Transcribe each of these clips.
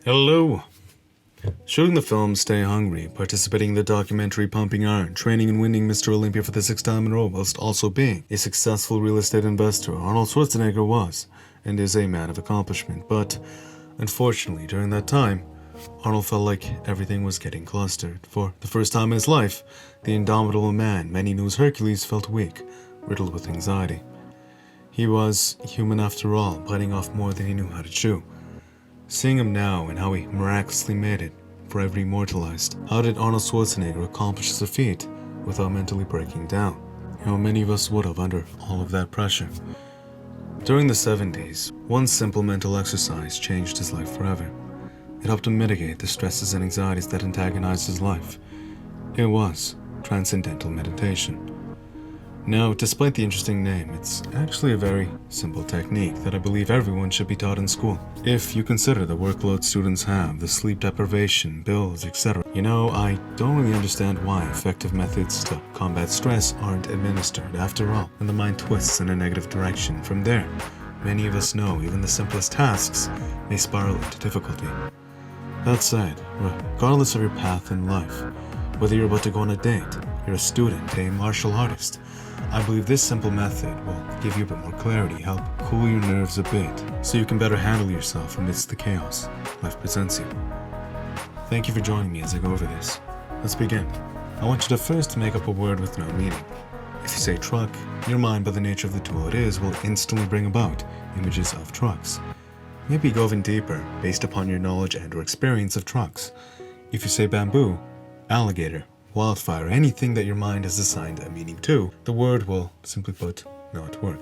Hello. Shooting the film Stay Hungry, participating in the documentary Pumping Iron, training and winning Mr. Olympia for the sixth time in a row, whilst also being a successful real estate investor, Arnold Schwarzenegger was and is a man of accomplishment. But unfortunately, during that time, Arnold felt like everything was getting clustered. For the first time in his life, the indomitable man many knew as Hercules felt weak, riddled with anxiety. He was human after all, biting off more than he knew how to chew. Seeing him now and how he miraculously made it, forever immortalized, how did Arnold Schwarzenegger accomplish such a feat without mentally breaking down? Many of us would have under all of that pressure. During the 70s, one simple mental exercise changed his life forever. It helped him mitigate the stresses and anxieties that antagonized his life. It was Transcendental Meditation. Now, despite the interesting name, it's actually a very simple technique that I believe everyone should be taught in school. If you consider the workload students have, the sleep deprivation, bills, etc. I don't really understand why effective methods to combat stress aren't administered. After all, when the mind twists in a negative direction, from there, many of us know even the simplest tasks may spiral into difficulty. That said, regardless of your path in life, whether you're about to go on a date, you're a student, a martial artist, I believe this simple method will give you a bit more clarity, help cool your nerves a bit, so you can better handle yourself amidst the chaos life presents you. Thank you for joining me as I go over this. Let's begin. I want you to first make up a word with no meaning. If you say truck, your mind, by the nature of the tool it is, will instantly bring about images of trucks. Maybe go even deeper, based upon your knowledge and or experience of trucks. If you say bamboo, alligator, wildfire, anything that your mind has assigned a meaning to, the word will, simply put, not work.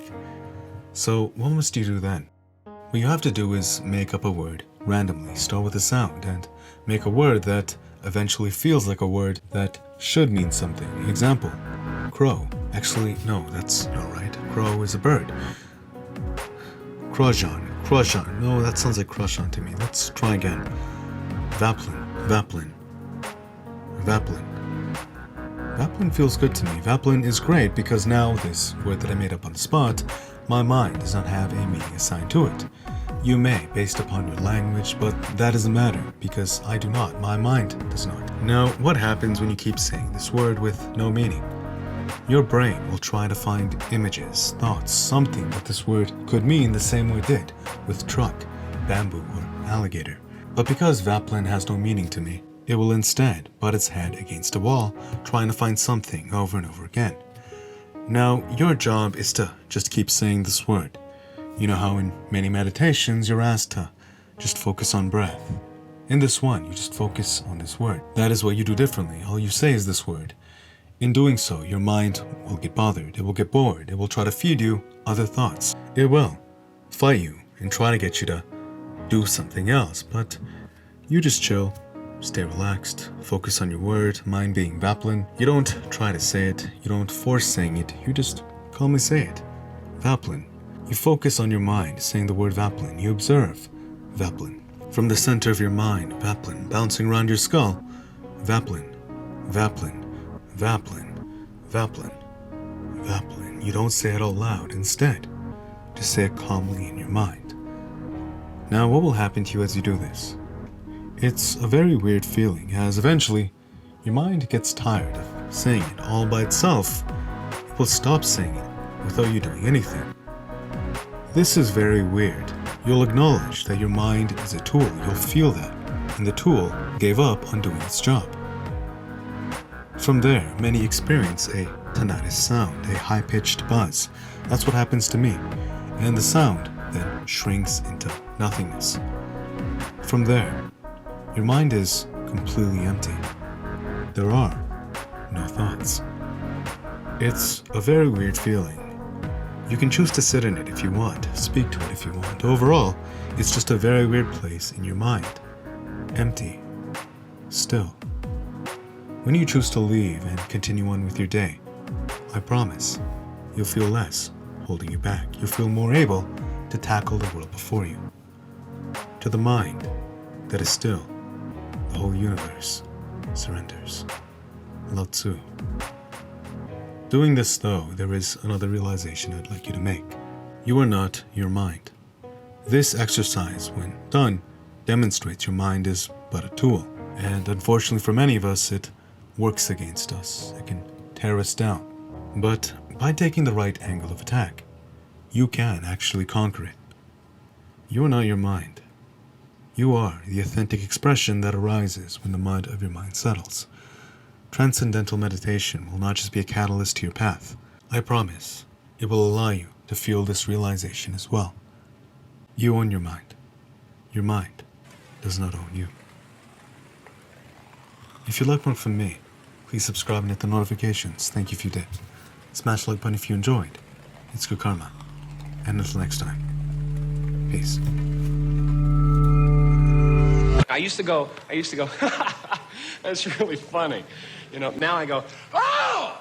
So what must you do then? What you have to do is make up a word randomly, start with a sound, and make a word that eventually feels like a word that should mean something. Example, crow. Actually, no, that's not right. Crow is a bird. Croissant. No, that sounds like croissant to me. Let's try again. Vaplin. Vaplin feels good to me. Vaplin is great because now this word that I made up on the spot, my mind does not have a meaning assigned to it. You may, based upon your language, but that doesn't matter because I do not. My mind does not. Now, what happens when you keep saying this word with no meaning? Your brain will try to find images, thoughts, something that this word could mean the same way it did with truck, bamboo, or alligator. But because Vaplin has no meaning to me, it will instead butt its head against a wall, trying to find something over and over again. Now, your job is to just keep saying this word. You know how in many meditations you're asked to just focus on breath. In this one, you just focus on this word. That is what you do differently. All you say is this word. In doing so, your mind will get bothered, it will get bored, it will try to feed you other thoughts. It will fight you and try to get you to do something else, but you just chill. Stay relaxed, focus on your word, mind being Vaplin. You don't try to say it, you don't force saying it, you just calmly say it. Vaplin. You focus on your mind, saying the word Vaplin. You observe Vaplin. From the center of your mind, Vaplin, bouncing around your skull. Vaplin. You don't say it out loud. Instead, just say it calmly in your mind. Now, what will happen to you as you do this? It's a very weird feeling, as eventually, your mind gets tired of saying it all by itself. It will stop saying it without you doing anything. This is very weird. You'll acknowledge that your mind is a tool, you'll feel that, and the tool gave up on doing its job. From there, many experience a tinnitus sound, a high-pitched buzz. That's what happens to me, and the sound then shrinks into nothingness. From there, your mind is completely empty. There are no thoughts. It's a very weird feeling. You can choose to sit in it if you want, speak to it if you want. Overall, it's just a very weird place in your mind. Empty. Still. When you choose to leave and continue on with your day, I promise, you'll feel less holding you back. You'll feel more able to tackle the world before you. To the mind that is still, the whole universe surrenders. Lao Tzu. Doing this, though, there is another realization I'd like you to make. You are not your mind. This exercise, when done, demonstrates your mind is but a tool. And unfortunately for many of us, it works against us. It can tear us down. But by taking the right angle of attack, you can actually conquer it. You are not your mind. You are the authentic expression that arises when the mud of your mind settles. Transcendental meditation will not just be a catalyst to your path. I promise it will allow you to feel this realization as well. You own your mind. Your mind does not own you. If you'd like more from me, please subscribe and hit the notifications. Thank you if you did. Smash the like button if you enjoyed. It's good karma. And until next time, peace. I used to go, that's really funny. You know, now I go, oh!